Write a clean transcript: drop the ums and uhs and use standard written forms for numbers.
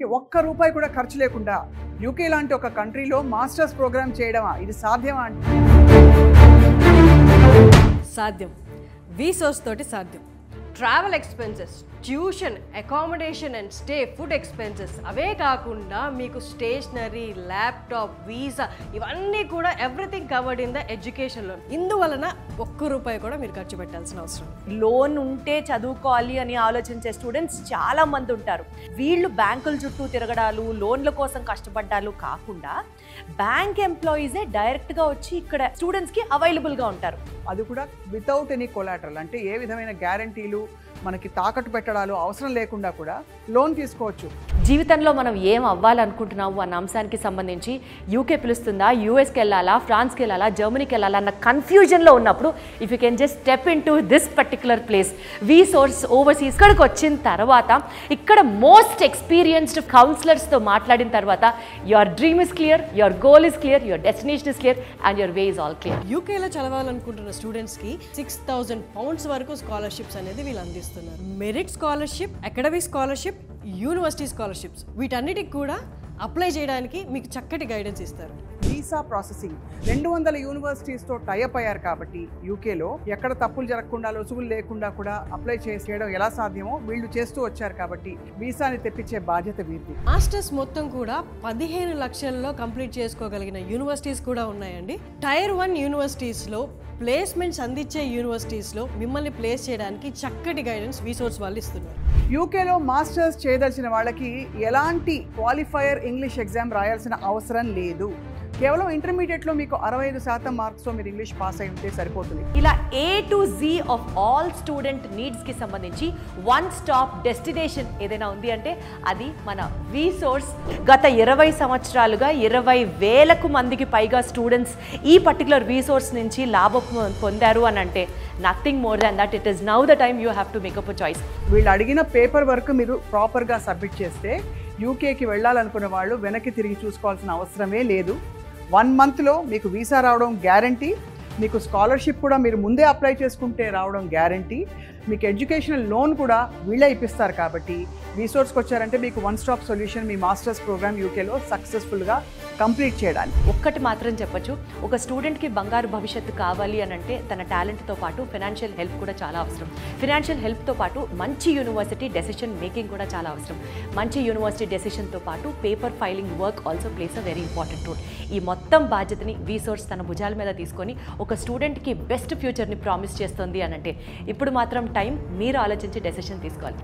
ఒక్క రూపాయి కూడా ఖర్చు లేకుండా యూకే లాంటి ఒక కంట్రీలో మాస్టర్స్ ప్రోగ్రామ్ చేయడమా ఇది సాధ్యమా అంటే సాధ్యం. వీసోర్స్ తోటి సాధ్యం. Travel expenses, tuition, accommodation and stay, food expenses, అవే కాకుండా మీకు స్టేషనరీ, ల్యాప్టాప్, వీసా ఇవన్నీ కూడా everything covered in the education loan. ఇందువలన ఒక్క రూపాయి కూడా మీరు ఖర్చు పెట్టాల్సిన అవసరం. లోన్ ఉంటే చదువుకోవాలి అని ఆలోచించే స్టూడెంట్స్ చాలా మంది ఉంటారు. వీళ్ళు బ్యాంకుల చుట్టూ తిరగడాలు, లోన్ల కోసం కష్టపడ్డాలు కాకుండా బ్యాంక్ ఎంప్లాయీసే డైరెక్ట్గా వచ్చి ఇక్కడ స్టూడెంట్స్కి అవైలబుల్గా ఉంటారు. అది కూడా వితౌట్ ఎనీ కొలాటరల్, అంటే ఏ విధమైన గ్యారంటీలు మనకి తాకట్టు పెట్టడాలు అవసరం లేకుండా కూడా లోన్ తీసుకోవచ్చు. జీవితంలో మనం ఏం అవ్వాలనుకుంటున్నాము అన్న అంశానికి సంబంధించి యూకే పిలుస్తుందా, యూఎస్కి వెళ్ళాలా, ఫ్రాన్స్కి వెళ్ళాలా, జర్మనీకి వెళ్ళాలా అన్న కన్ఫ్యూజన్లో ఉన్నప్పుడు if you can just step in to this particular place వీసోర్స్ overseas, ఇక్కడికి వచ్చిన తర్వాత ఇక్కడ మోస్ట్ ఎక్స్పీరియన్స్డ్ కౌన్సిలర్స్తో మాట్లాడిన తర్వాత your dream is clear, your goal is clear, your destination is clear and your way is all clear. యూకేలో చదవాలనుకుంటున్న స్టూడెంట్స్కి £6,000 వరకు scholarships అనేది వీళ్ళు అందిస్తున్నారు. Merit scholarship, academic scholarship, university scholarships వీటన్నిటికి కూడా అప్లై చేయడానికి మీకు చక్కటి గైడెన్స్ ఇస్తారు. వీసా ప్రాసెసింగ్ 200 యూనివర్సిటీస్తో టైఅప్ అయ్యారు కాబట్టి యూకేలో ఎక్కడ తప్పులు జరగకుండా, లొసుగులు లేకుండా కూడా అప్లై చేయడం ఎలా సాధ్యమో వీళ్ళు చేస్తూ వచ్చారు కాబట్టి వీసాని తెప్పించే బాధ్యత వీరిది. మాస్టర్స్ మొత్తం కూడా 15 లక్షల్లో కంప్లీట్ చేసుకోగలిగిన యూనివర్సిటీస్ కూడా ఉన్నాయండి. టైర్ 1 యూనివర్సిటీస్లో, ప్లేస్మెంట్స్ అందించే యూనివర్సిటీస్లో మిమ్మల్ని ప్లేస్ చేయడానికి చక్కటి గైడెన్స్ వీసోర్స్ వాళ్ళు ఇస్తున్నారు. యూకేలో మాస్టర్స్ చేయదలిచిన వాళ్ళకి ఎలాంటి క్వాలిఫైయర్ ఇంగ్లీష్ ఎగ్జామ్ రాయాల్సిన అవసరం లేదు. కేవలం ఇంటర్మీడియట్లో మీకు 65% మార్క్స్తో మీరు ఇంగ్లీష్ పాస్ అయి ఉంటే సరిపోతుంది. ఇలా A to Z of all student నీడ్స్కి సంబంధించి వన్ స్టాప్ డెస్టినేషన్ ఏదైనా ఉంది అంటే అది మన వీసోర్స్. గత 20 సంవత్సరాలుగా 20,000 మందికి పైగా స్టూడెంట్స్ ఈ పర్టికులర్ వీసోర్స్ నుంచి లాభం పొందారు అని అంటే nothing more than that. It is now the time you have to make up a choice. వీళ్ళు అడిగిన పేపర్ వర్క్ మీరు ప్రాపర్గా సబ్మిట్ చేస్తే యూకేకి వెళ్ళాలనుకున్న వాళ్ళు వెనక్కి తిరిగి చూసుకోవాల్సిన అవసరమే లేదు. 1 మంత్లో మీకు వీసా రావడం గ్యారంటీ, మీకు స్కాలర్షిప్ కూడా మీరు ముందే అప్లై చేసుకుంటే రావడం గ్యారంటీ, మీకు ఎడ్యుకేషనల్ లోన్ కూడా వీళ్ళే ఇప్పిస్తారు. కాబట్టి వీసోర్స్కి వచ్చారంటే మీకు వన్ స్టాప్ సొల్యూషన్ మీ మాస్టర్స్ ప్రోగ్రామ్ యూకేలో సక్సెస్ఫుల్గా కంప్లీట్ చేయడానికి. ఒక్కటి మాత్రం చెప్పొచ్చు, ఒక స్టూడెంట్కి బంగారు భవిష్యత్తు కావాలి అని అంటే తన టాలెంట్తో పాటు ఫైనాన్షియల్ హెల్ప్ కూడా చాలా అవసరం. ఫైనాన్షియల్ హెల్ప్తో పాటు మంచి యూనివర్సిటీ డెసిషన్ మేకింగ్ కూడా చాలా అవసరం. మంచి యూనివర్సిటీ డెసిషన్తో పాటు paper filing work also plays a very important role. ఈ మొత్తం బాధ్యతని వీసోర్స్ తన భుజాల మీద తీసుకొని ఒక స్టూడెంట్కి బెస్ట్ ఫ్యూచర్ని ప్రామిస్ చేస్తుంది అని అంటే ఇప్పుడు మాత్రం టైం మీరు ఆలోచించి డెసిషన్ తీసుకోవాలి.